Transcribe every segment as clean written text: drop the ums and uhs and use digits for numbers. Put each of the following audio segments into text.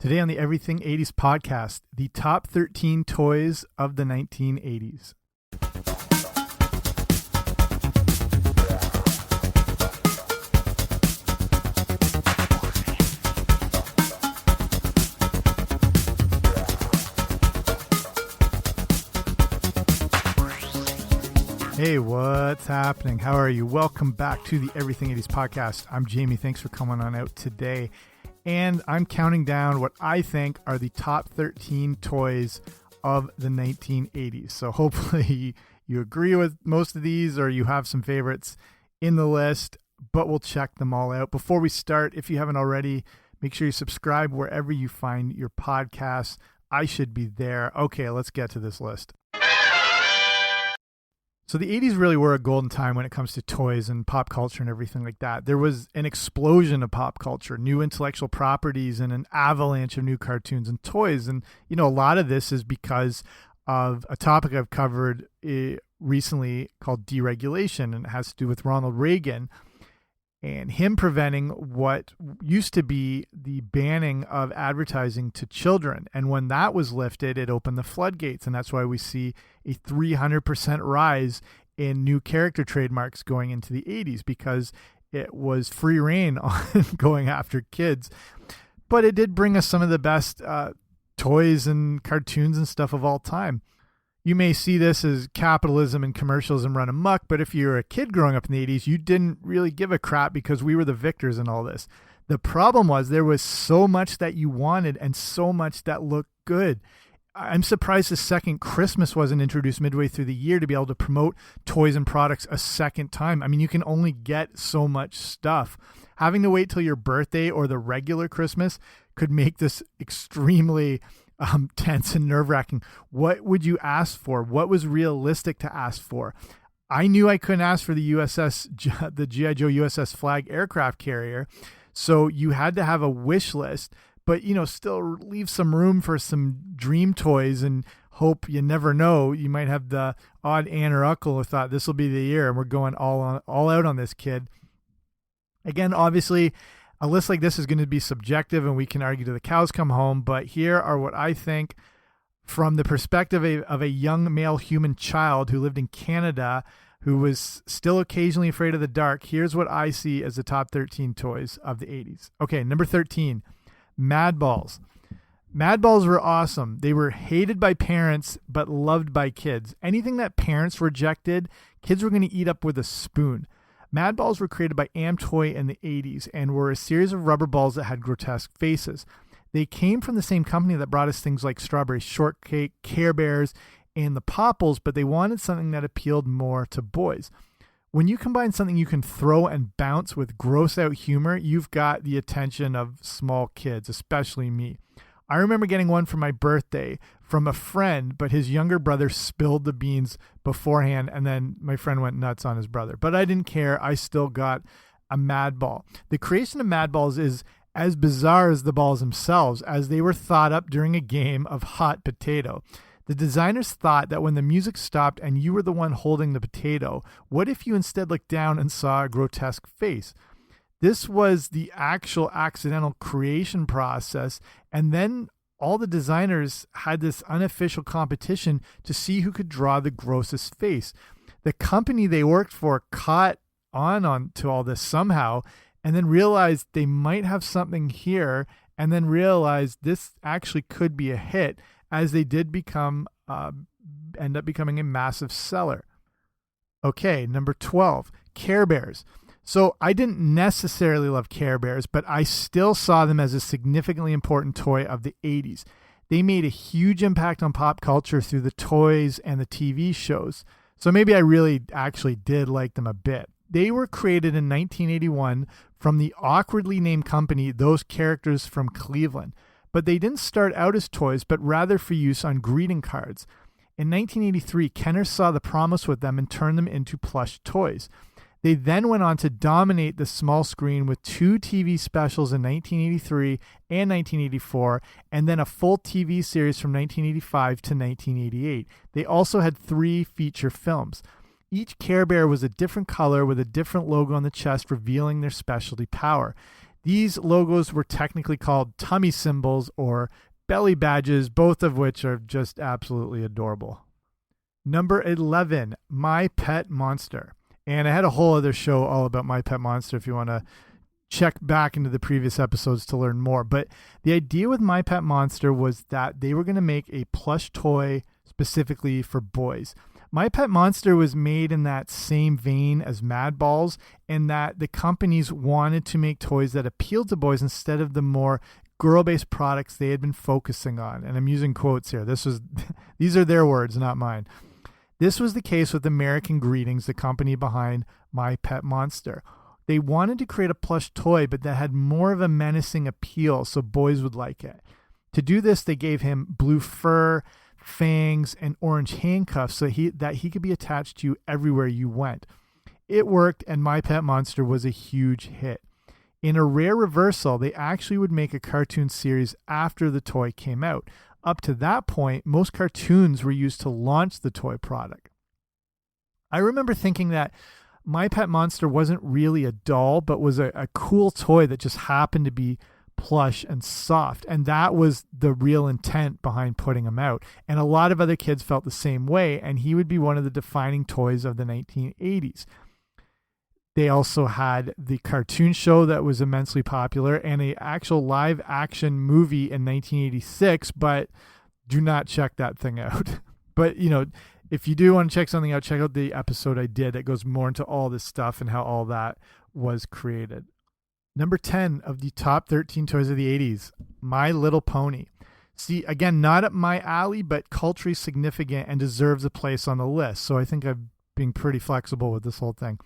Today on the Everything 80s podcast, the top 13 toys of the 1980s. Hey, what's happening? How are you? Welcome back to the Everything 80s podcast. I'm Jamie. Thanks for coming on out today. And I'm counting down what I think are the top 13 toys of the 1980s. So hopefully you agree with most of these or you have some favorites in the list, but we'll check them all out. Before we start, if you haven't already, make sure you subscribe wherever you find your podcasts. I should be there. Okay, let's get to this list. So the 80s really were a golden time when it comes to toys and pop culture and everything like that. There was an explosion of pop culture, new intellectual properties, and an avalanche of new cartoons and toys. And, you know, a lot of this is because of a topic I've covered recently called deregulation, and it has to do with Ronald Reagan and him preventing what used to be the banning of advertising to children. And when that was lifted, it opened the floodgates. And that's why we see a 300% rise in new character trademarks going into the 80s, because it was free reign on going after kids. But it did bring us some of the best toys and cartoons and stuff of all time. You may see this as capitalism and commercialism run amok, but if you're a kid growing up in the 80s, you didn't really give a crap because we were the victors in all this. The problem was there was so much that you wanted and so much that looked good. I'm surprised the second Christmas wasn't introduced midway through the year to be able to promote toys and products a second time. I mean, you can only get so much stuff. Having to wait till your birthday or the regular Christmas could make this extremely tense and nerve-wracking. What would you ask for? What was realistic to ask for? I knew I couldn't ask for the the G.I. Joe USS Flag aircraft carrier, so you had to have a wish list, but, you know, still leave some room for some dream toys and hope. You never know. You might have the odd aunt or uncle who thought this will be the year and we're going all out on this kid. Again, obviously, a list like this is going to be subjective and we can argue till the cows come home, but here are what I think from the perspective of a young male human child who lived in Canada, who was still occasionally afraid of the dark. Here's what I see as the top 13 toys of the 80s. Okay, number 13, Mad Balls. Mad Balls were awesome. They were hated by parents, but loved by kids. Anything that parents rejected, kids were going to eat up with a spoon. Mad Balls were created by Amtoy in the 80s and were a series of rubber balls that had grotesque faces. They came from the same company that brought us things like Strawberry Shortcake, Care Bears, and the Popples, but they wanted something that appealed more to boys. When you combine something you can throw and bounce with gross out humor, you've got the attention of small kids, especially me. I remember getting one for my birthday from a friend, but his younger brother spilled the beans beforehand, and then my friend went nuts on his brother. But I didn't care. I still got a Mad Ball. The creation of Mad Balls is as bizarre as the balls themselves, as they were thought up during a game of hot potato. The designers thought that when the music stopped and you were the one holding the potato, what if you instead looked down and saw a grotesque face? This was the actual accidental creation process, and then all the designers had this unofficial competition to see who could draw the grossest face. The company they worked for caught on to all this somehow, and then realized they might have something here, and then realized this actually could be a hit, as they did end up becoming a massive seller. Okay, number 12, Care Bears. So I didn't necessarily love Care Bears, but I still saw them as a significantly important toy of the 80s. They made a huge impact on pop culture through the toys and the TV shows. So maybe I really actually did like them a bit. They were created in 1981 from the awkwardly named company Those Characters from Cleveland. But they didn't start out as toys, but rather for use on greeting cards. In 1983, Kenner saw the promise with them and turned them into plush toys. They then went on to dominate the small screen with 2 TV specials in 1983 and 1984, and then a full TV series from 1985 to 1988. They also had 3 feature films. Each Care Bear was a different color with a different logo on the chest, revealing their specialty power. These logos were technically called tummy symbols or belly badges, both of which are just absolutely adorable. Number 11, My Pet Monster. And I had a whole other show all about My Pet Monster if you want to check back into the previous episodes to learn more. But the idea with My Pet Monster was that they were going to make a plush toy specifically for boys. My Pet Monster was made in that same vein as Mad Balls, and that the companies wanted to make toys that appealed to boys instead of the more girl-based products they had been focusing on. And I'm using quotes here. These are their words, not mine. This was the case with American Greetings, the company behind My Pet Monster. They wanted to create a plush toy, but that had more of a menacing appeal so boys would like it. To do this, they gave him blue fur, fangs, and orange handcuffs so that he could be attached to you everywhere you went. It worked, and My Pet Monster was a huge hit. In a rare reversal, they actually would make a cartoon series after the toy came out. Up to that point, most cartoons were used to launch the toy product. I remember thinking that My Pet Monster wasn't really a doll, but was a cool toy that just happened to be plush and soft. And that was the real intent behind putting him out. And a lot of other kids felt the same way, and he would be one of the defining toys of the 1980s. They also had the cartoon show that was immensely popular and an actual live action movie in 1986, but do not check that thing out. But, if you do want to check something out, check out the episode I did that goes more into all this stuff and how all that was created. Number 10 of the top 13 toys of the 80s, My Little Pony. See, again, not up my alley, but culturally significant and deserves a place on the list. So I think I'm being pretty flexible with this whole thing.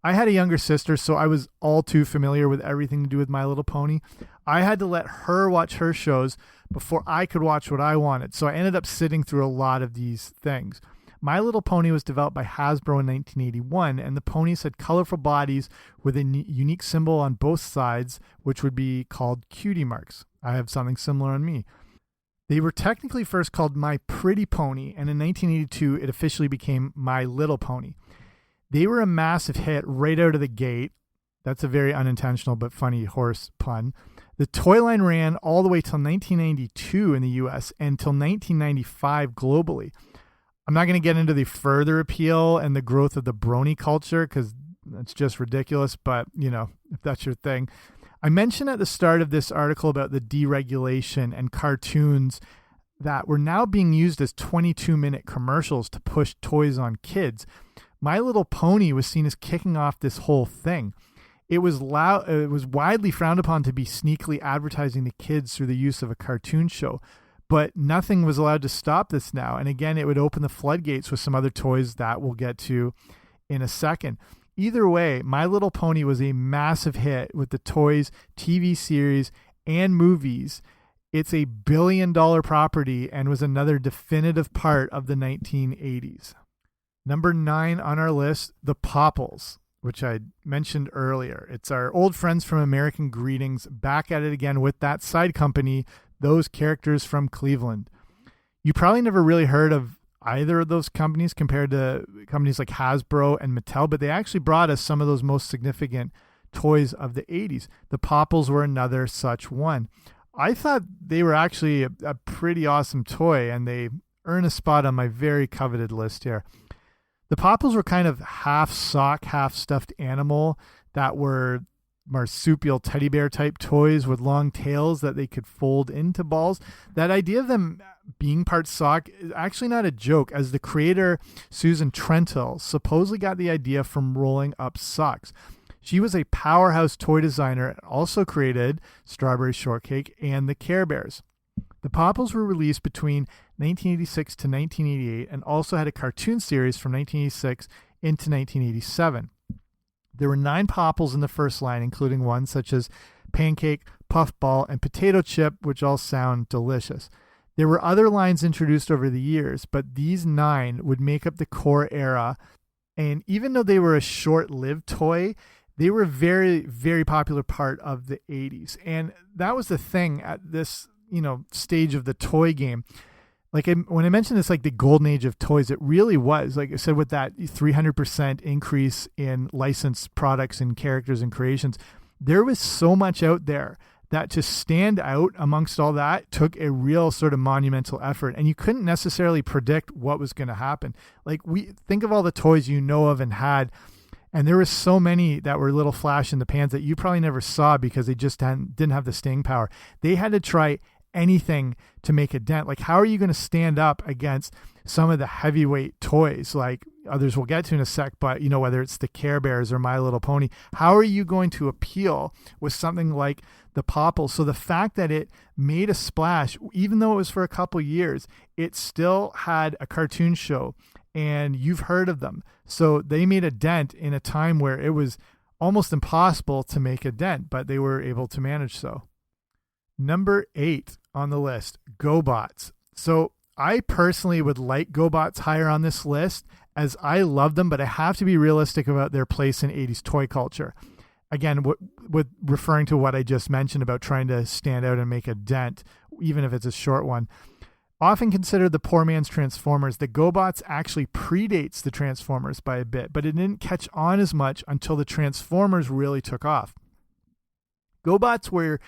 I had a younger sister, so I was all too familiar with everything to do with My Little Pony. I had to let her watch her shows before I could watch what I wanted. So I ended up sitting through a lot of these things. My Little Pony was developed by Hasbro in 1981, and the ponies had colorful bodies with a unique symbol on both sides, which would be called cutie marks. I have something similar on me. They were technically first called My Pretty Pony, and in 1982, it officially became My Little Pony. They were a massive hit right out of the gate. That's a very unintentional but funny horse pun. The toy line ran all the way till 1992 in the US and till 1995 globally. I'm not going to get into the further appeal and the growth of the brony culture because that's just ridiculous, but, if that's your thing. I mentioned at the start of this article about the deregulation and cartoons that were now being used as 22-minute commercials to push toys on kids. My Little Pony was seen as kicking off this whole thing. It was widely frowned upon to be sneakily advertising to kids through the use of a cartoon show. But nothing was allowed to stop this now. And again, it would open the floodgates with some other toys that we'll get to in a second. Either way, My Little Pony was a massive hit with the toys, TV series, and movies. It's a billion-dollar property and was another definitive part of the 1980s. Number 9 on our list, the Popples, which I mentioned earlier. It's our old friends from American Greetings back at it again with that side company, those characters from Cleveland. You probably never really heard of either of those companies compared to companies like Hasbro and Mattel, but they actually brought us some of those most significant toys of the 80s. The Popples were another such one. I thought they were actually a pretty awesome toy, and they earn a spot on my very coveted list here. The Popples were kind of half sock, half stuffed animal that were marsupial teddy bear type toys with long tails that they could fold into balls. That idea of them being part sock is actually not a joke, as the creator, Susan Trentill, supposedly got the idea from rolling up socks. She was a powerhouse toy designer and also created Strawberry Shortcake and the Care Bears. The Popples were released between 1986 to 1988 and also had a cartoon series from 1986 into 1987. There were 9 Popples in the first line, including ones such as Pancake, Puffball, and Potato Chip, which all sound delicious. There were other lines introduced over the years, but these 9 would make up the core era. And even though they were a short-lived toy, they were a very, very popular part of the 80s. And that was the thing at this, stage of the toy game. When I mentioned this, like the golden age of toys, it really was, like I said, with that 300% increase in licensed products and characters and creations. There was so much out there that to stand out amongst all that took a real sort of monumental effort, and you couldn't necessarily predict what was going to happen. Like, we think of all the toys you know of and had, and there were so many that were little flash in the pans that you probably never saw because they just didn't have the staying power. They had to try anything to make a dent. Like, how are you going to stand up against some of the heavyweight toys like others we'll get to in a sec, but whether it's the Care Bears or My Little Pony, how are you going to appeal with something like the Popples? So the fact that it made a splash, even though it was for a couple years, it still had a cartoon show and you've heard of them. So they made a dent in a time where it was almost impossible to make a dent, but they were able to manage so. Number 8 on the list, GoBots. So I personally would like GoBots higher on this list as I love them, but I have to be realistic about their place in 80s toy culture. Again, with referring to what I just mentioned about trying to stand out and make a dent, even if it's a short one. Often considered the poor man's Transformers, the GoBots actually predates the Transformers by a bit, but it didn't catch on as much until the Transformers really took off. GoBots were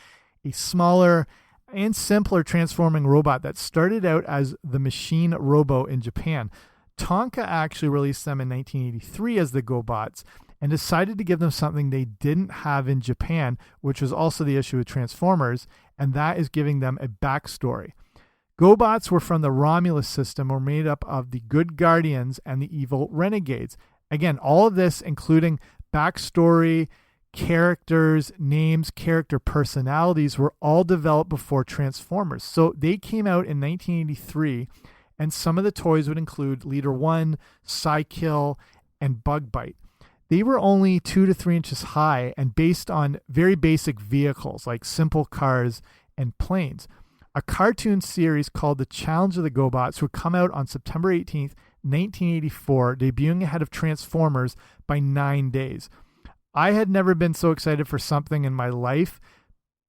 a smaller and simpler transforming robot that started out as the Machine Robo in Japan. Tonka actually released them in 1983 as the GoBots and decided to give them something they didn't have in Japan, which was also the issue with Transformers, and that is giving them a backstory. GoBots were from the Romulus system, were made up of the good Guardians and the evil Renegades. Again, all of this including backstory, characters, names, character personalities were all developed before Transformers. So they came out in 1983, and some of the toys would include Leader 1, Psykill, and Bug Bite. They were only 2 to 3 inches high and based on very basic vehicles like simple cars and planes. A cartoon series called The Challenge of the GoBots would come out on September 18th, 1984, debuting ahead of Transformers by 9 days. I had never been so excited for something in my life,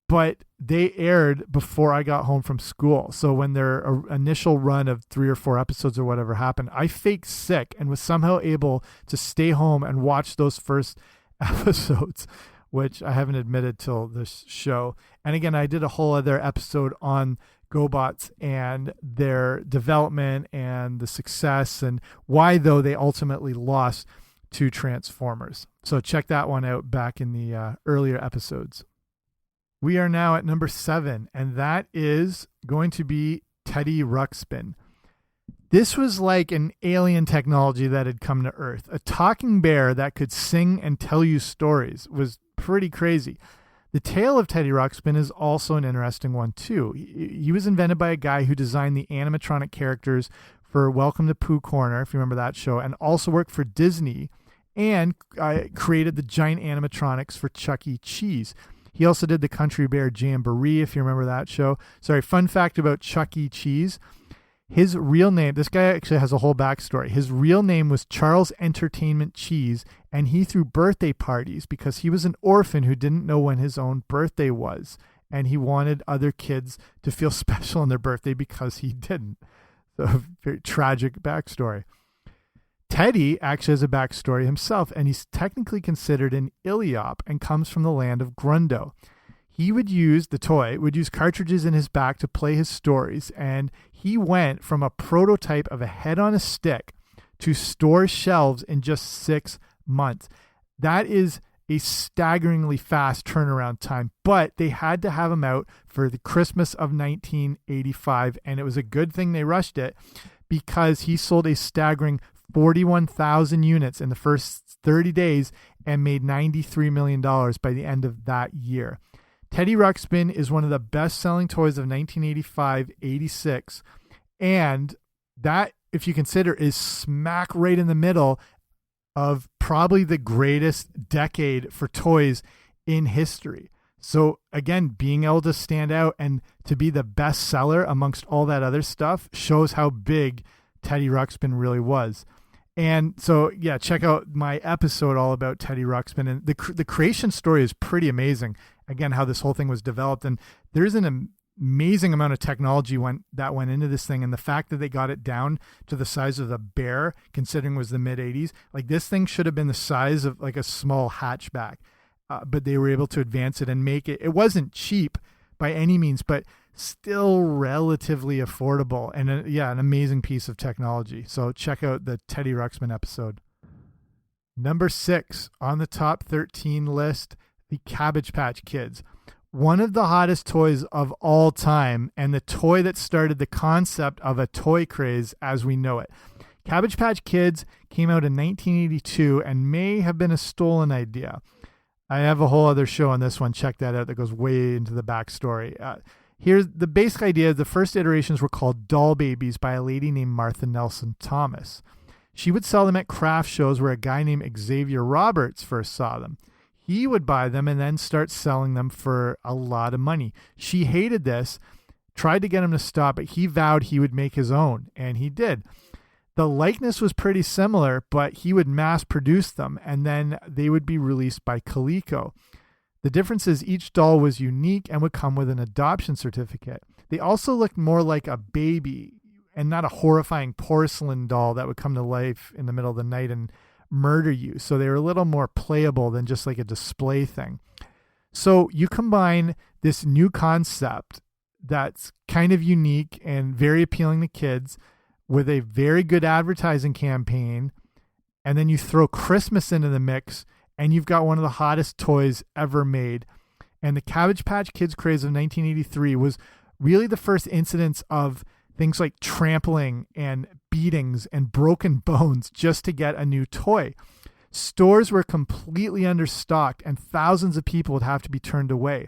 but they aired before I got home from school. So when their initial run of 3 or 4 episodes or whatever happened, I faked sick and was somehow able to stay home and watch those first episodes, which I haven't admitted till this show. And again, I did a whole other episode on GoBots and their development and the success and why, though, they ultimately lost to Transformers. So check that one out back in the earlier episodes. We are now at number 7, and that is going to be Teddy Ruxpin. This was like an alien technology that had come to Earth. A talking bear that could sing and tell you stories was pretty crazy. The tale of Teddy Ruxpin is also an interesting one, too. He was invented by a guy who designed the animatronic characters for Welcome to Pooh Corner, if you remember that show, and also worked for Disney and created the giant animatronics for Chuck E. Cheese. He also did the Country Bear Jamboree, if you remember that show. Sorry, fun fact about Chuck E. Cheese. His real name, this guy actually has a whole backstory. His real name was Charles Entertainment Cheese, and he threw birthday parties because he was an orphan who didn't know when his own birthday was. And he wanted other kids to feel special on their birthday because he didn't. So, very tragic backstory. Teddy actually has a backstory himself, and he's technically considered an Illiop and comes from the land of Grundo. He would use cartridges in his back to play his stories, and he went from a prototype of a head on a stick to store shelves in just 6 months. That is a staggeringly fast turnaround time, but they had to have him out for the Christmas of 1985, and it was a good thing they rushed it because he sold a staggering 41,000 units in the first 30 days and made $93 million by the end of that year. Teddy Ruxpin is one of the best-selling toys of 1985-86, and that, if you consider, is smack right in the middle of probably the greatest decade for toys in history. So again, being able to stand out and to be the best seller amongst all that other stuff shows how big Teddy Ruxpin really was. And so, yeah, check out my episode all about Teddy Ruxpin. And the creation story is pretty amazing. Again, how this whole thing was developed. And there's an amazing amount of technology that went into this thing. And the fact that they got it down to the size of the bear, considering it was the mid-'80s, like this thing should have been the size of like a small hatchback. but they were able to advance it and make it. It wasn't cheap by any means, but still relatively affordable, and an amazing piece of technology. So check out the Teddy Ruxpin episode. Number 6 on the top 13 list, the Cabbage Patch Kids. One of the hottest toys of all time, and the toy that started the concept of a toy craze as we know it. Cabbage Patch Kids came out in 1982 and may have been a stolen idea. I have a whole other show on this one. Check that out. That goes way into the backstory. Here's the basic idea. The first iterations were called Doll Babies by a lady named Martha Nelson Thomas. She would sell them at craft shows where a guy named Xavier Roberts first saw them. He would buy them and then start selling them for a lot of money. She hated this, tried to get him to stop, but he vowed he would make his own, and he did. The likeness was pretty similar, but he would mass produce them, and then they would be released by Coleco. The difference is each doll was unique and would come with an adoption certificate. They also looked more like a baby and not a horrifying porcelain doll that would come to life in the middle of the night and murder you. So they were a little more playable than just like a display thing. So you combine this new concept that's kind of unique and very appealing to kids with a very good advertising campaign, and then you throw Christmas into the mix, and you've got one of the hottest toys ever made. And the Cabbage Patch Kids craze of 1983 was really the first incidence of things like trampling and beatings and broken bones just to get a new toy. Stores were completely understocked, and thousands of people would have to be turned away.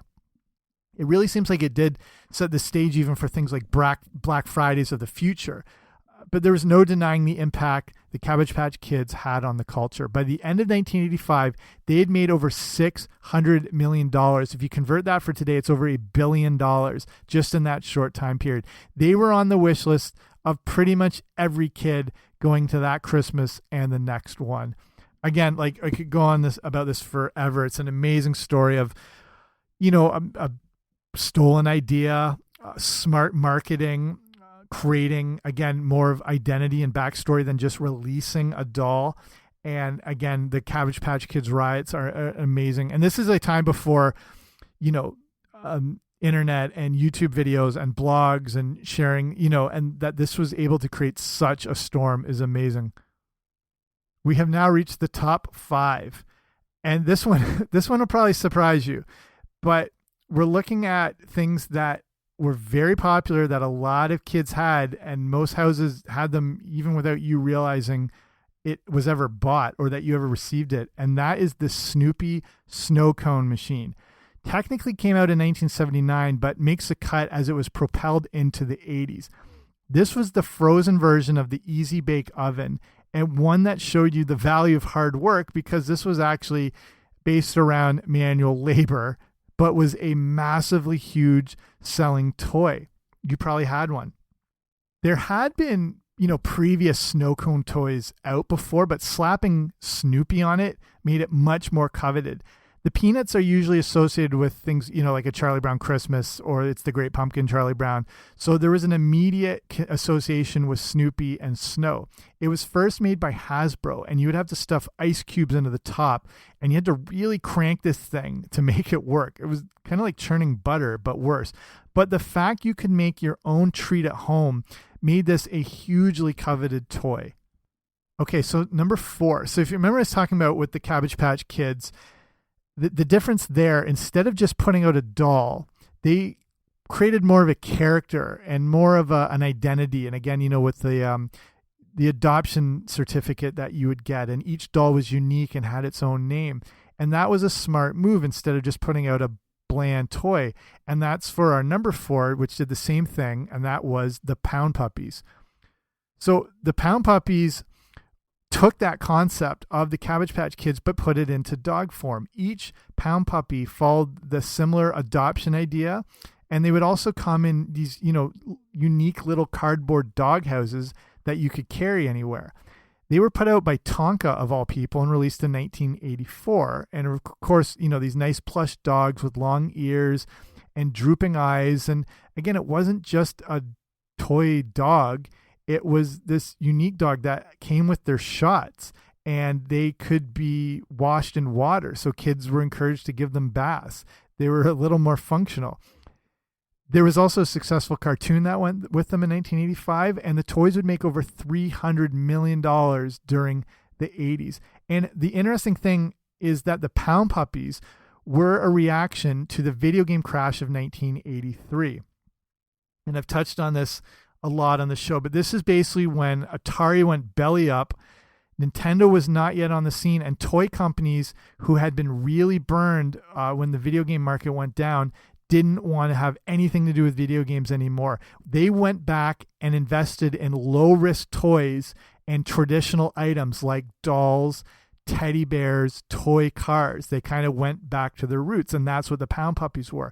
It really seems like it did set the stage even for things like Black Fridays of the future. But there was no denying the impact the Cabbage Patch Kids had on the culture. By the end of 1985, they had made over $600 million. If you convert that for today, it's over $1 billion just in that short time period. They were on the wish list of pretty much every kid going to that Christmas and the next one. Again, like I could go on about this forever. It's an amazing story of, a stolen idea, smart marketing, creating, again, more of identity and backstory than just releasing a doll. And again, the Cabbage Patch Kids riots are amazing. And this is a time before, internet and YouTube videos and blogs and sharing, and that this was able to create such a storm is amazing. We have now reached the top 5. And this one will probably surprise you, but we're looking at things that were very popular that a lot of kids had, and most houses had them even without you realizing it was ever bought or that you ever received it. And that is the Snoopy snow cone machine. Technically came out in 1979, but makes a cut as it was propelled into the 80s. This was the frozen version of the Easy Bake Oven, and one that showed you the value of hard work, because this was actually based around manual labor, but was a massively huge selling toy. You probably had one. There had been, previous snow cone toys out before, but slapping Snoopy on it made it much more coveted. The peanuts are usually associated with things, like a Charlie Brown Christmas, or it's the Great Pumpkin Charlie Brown. So there was an immediate association with Snoopy and snow. It was first made by Hasbro, and you would have to stuff ice cubes into the top, and you had to really crank this thing to make it work. It was kind of like churning butter, but worse. But the fact you could make your own treat at home made this a hugely coveted toy. Okay, so number 4. So if you remember us talking about with the Cabbage Patch Kids, the difference there, instead of just putting out a doll, they created more of a character and more of an identity. And again, with the adoption certificate that you would get, and each doll was unique and had its own name. And that was a smart move instead of just putting out a bland toy. And that's for our number 4, which did the same thing, and that was the Pound Puppies. So the Pound Puppies took that concept of the Cabbage Patch Kids but put it into dog form. Each Pound Puppy followed the similar adoption idea, and they would also come in these, unique little cardboard dog houses that you could carry anywhere. They were put out by Tonka, of all people, and released in 1984. And of course, these nice plush dogs with long ears and drooping eyes. And again, it wasn't just a toy dog. It was this unique dog that came with their shots. and they could be washed in water. So kids were encouraged to give them baths. They were a little more functional. There was also a successful cartoon that went with them in 1985, and the toys would make over $300 million during the 80s. And the interesting thing is that the Pound Puppies were a reaction to the video game crash of 1983. And I've touched on this a lot on the show, but this is basically when Atari went belly up. Nintendo was not yet on the scene, and toy companies who had been really burned when the video game market went down didn't want to have anything to do with video games anymore. They went back and invested in low-risk toys and traditional items like dolls, teddy bears, toy cars. They kind of went back to their roots, and that's what the Pound Puppies were.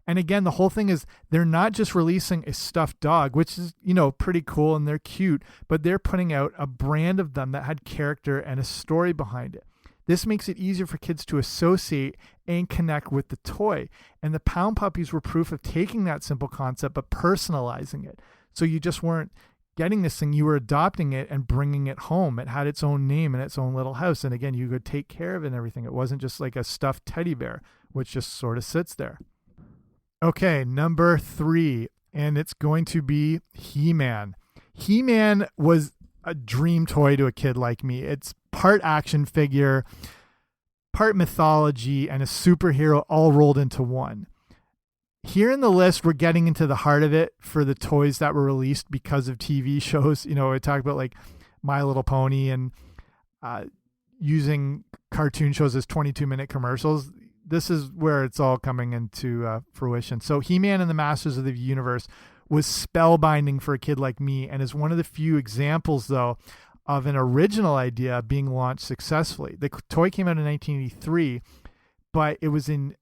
And again, the whole thing is they're not just releasing a stuffed dog, which is, pretty cool and they're cute, but they're putting out a brand of them that had character and a story behind it. This makes it easier for kids to associate and connect with the toy. And the Pound Puppies were proof of taking that simple concept but personalizing it. So you just weren't getting this thing, you were adopting it and bringing it home. It had its own name and its own little house. And again, you could take care of it and everything. It wasn't just like a stuffed teddy bear, which just sort of sits there. Okay, number 3, and it's going to be He-Man. He-Man was a dream toy to a kid like me. It's part action figure, part mythology, and a superhero all rolled into one. Here in the list, we're getting into the heart of it for the toys that were released because of TV shows. I talk about like My Little Pony and using cartoon shows as 22-minute commercials. This is where it's all coming into fruition. So He-Man and the Masters of the Universe was spellbinding for a kid like me, and is one of the few examples, though, of an original idea being launched successfully. The toy came out in 1983, but it was in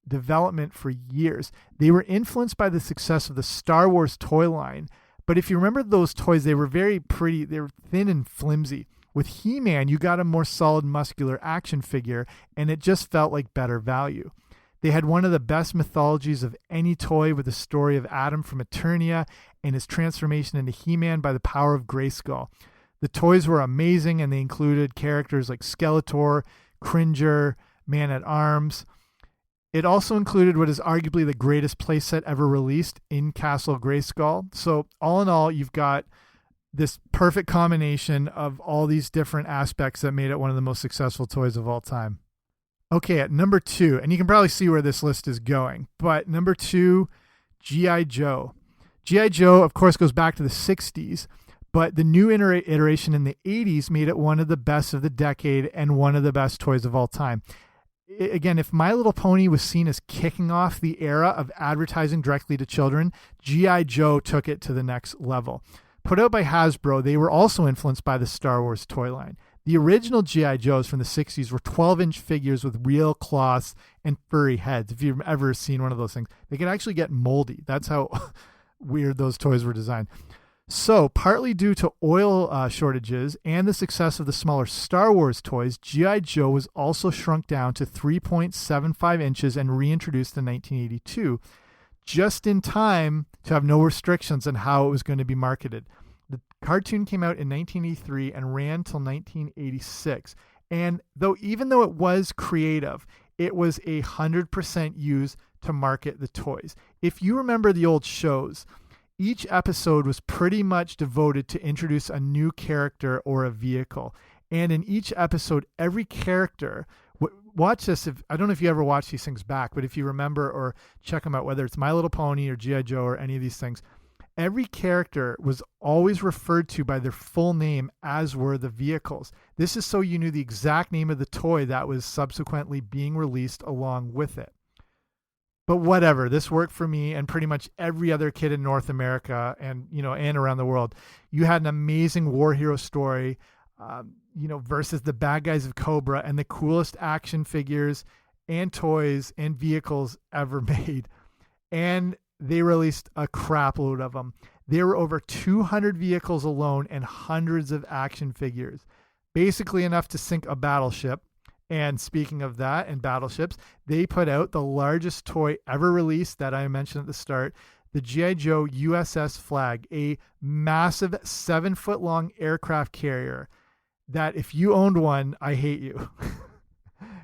development for years. They were influenced by the success of the Star Wars toy line, but if you remember those toys, they were very pretty. They were thin and flimsy. With He-Man, you got a more solid, muscular action figure, and it just felt like better value. They had one of the best mythologies of any toy, with the story of Adam from Eternia and his transformation into He-Man by the power of Grayskull. The toys were amazing, and they included characters like Skeletor, Cringer, Man-at-Arms. It also included what is arguably the greatest playset ever released in Castle Grayskull. So all in all, you've got this perfect combination of all these different aspects that made it one of the most successful toys of all time. Okay, at number 2, and you can probably see where this list is going, but number 2, G.I. Joe. G.I. Joe, of course, goes back to the 60s, but the new iteration in the 80s made it one of the best of the decade and one of the best toys of all time. Again, if My Little Pony was seen as kicking off the era of advertising directly to children, G.I. Joe took it to the next level. Put out by Hasbro, they were also influenced by the Star Wars toy line. The original G.I. Joes from the 60s were 12-inch figures with real cloths and furry heads. If you've ever seen one of those things, they could actually get moldy. That's how weird those toys were designed. So, partly due to oil shortages and the success of the smaller Star Wars toys, G.I. Joe was also shrunk down to 3.75 inches and reintroduced in 1982, just in time to have no restrictions on how it was going to be marketed. The cartoon came out in 1983 and ran till 1986. And even though it was creative, it was 100% used to market the toys. If you remember the old shows, each episode was pretty much devoted to introduce a new character or a vehicle. And in each episode, every character, watch this. I don't know if you ever watch these things back, but if you remember or check them out, whether it's My Little Pony or G.I. Joe or any of these things, every character was always referred to by their full name, as were the vehicles. This is so you knew the exact name of the toy that was subsequently being released along with it. But whatever, this worked for me and pretty much every other kid in North America and around the world. You had an amazing war hero story, versus the bad guys of Cobra, and the coolest action figures and toys and vehicles ever made. And they released a crap load of them. There were over 200 vehicles alone and hundreds of action figures, basically enough to sink a battleship. And speaking of that and battleships, they put out the largest toy ever released that I mentioned at the start, the G.I. Joe USS Flag, a massive 7-foot-long aircraft carrier. that if you owned one, I hate you.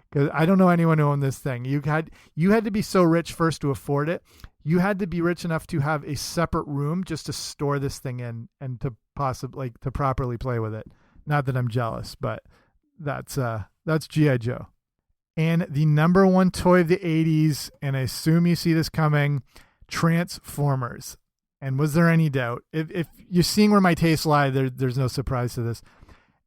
Because I don't know anyone who owned this thing. You had to be so rich first to afford it. You had to be rich enough to have a separate room just to store this thing in and to to properly play with it. Not that I'm jealous, but that's G.I. Joe. And the number one toy of the 80s, and I assume you see this coming, Transformers. And was there any doubt? If you're seeing where my tastes lie, there's no surprise to this.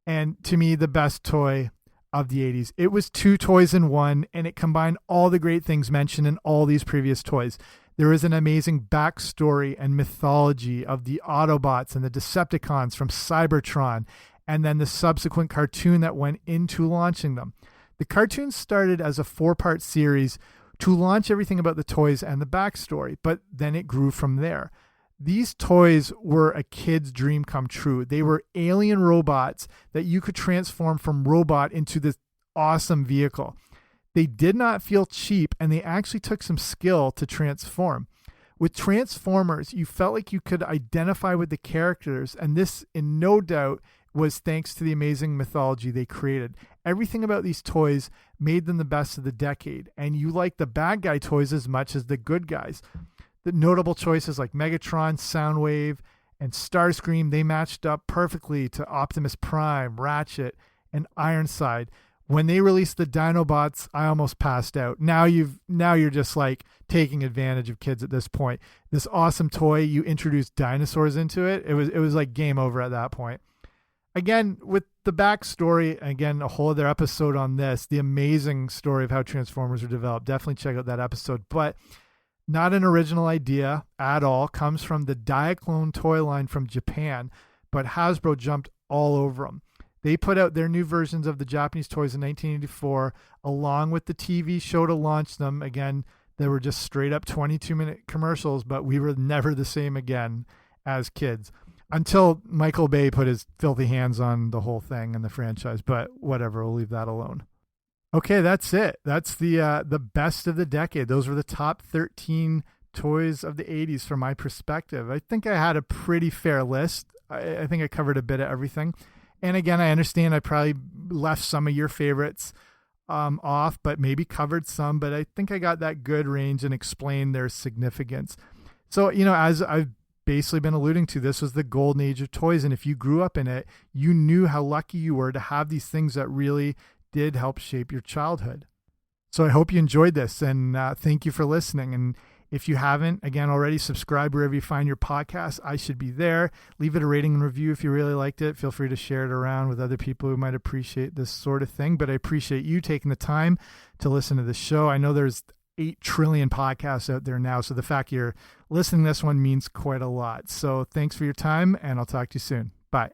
And to me, the best toy of the 80s. It was two toys in one, and it combined all the great things mentioned in all these previous toys. There is an amazing backstory and mythology of the Autobots and the Decepticons from Cybertron, and then the subsequent cartoon that went into launching them. The cartoon started as a 4-part series to launch everything about the toys and the backstory, but then it grew from there. These toys were a kid's dream come true. They were alien robots that you could transform from robot into this awesome vehicle. They did not feel cheap, and they actually took some skill to transform. With Transformers, you felt like you could identify with the characters, and this, in no doubt, was thanks to the amazing mythology they created. Everything about these toys made them the best of the decade, and you liked the bad guy toys as much as the good guys. The notable choices like Megatron, Soundwave, and Starscream, they matched up perfectly to Optimus Prime, Ratchet, and Ironside. When they released the Dinobots, I almost passed out. Now you're just like taking advantage of kids at this point. This awesome toy, you introduced dinosaurs into it. It was like game over at that point. Again, with the backstory, again, a whole other episode on this, the amazing story of how Transformers were developed. Definitely check out that episode. But not an original idea at all. Comes from the Diaclone toy line from Japan, but Hasbro jumped all over them. They put out their new versions of the Japanese toys in 1984, along with the TV show to launch them. Again, they were just straight up 22-minute commercials, but we were never the same again as kids until Michael Bay put his filthy hands on the whole thing and the franchise. But whatever, we'll leave that alone. Okay, that's it. That's the best of the decade. Those were the top 13 toys of the 80s from my perspective. I think I had a pretty fair list. I think I covered a bit of everything. And again, I understand I probably left some of your favorites off, but maybe covered some. But I think I got that good range and explained their significance. So, as I've basically been alluding to, this was the golden age of toys. And if you grew up in it, you knew how lucky you were to have these things that really did help shape your childhood. So I hope you enjoyed this, and thank you for listening. And if you haven't, again, already subscribe wherever you find your podcast. I should be there. Leave it a rating and review if you really liked it. Feel free to share it around with other people who might appreciate this sort of thing. But I appreciate you taking the time to listen to the show. I know there's 8 trillion podcasts out there now, so the fact you're listening to this one means quite a lot. So thanks for your time, and I'll talk to you soon. Bye.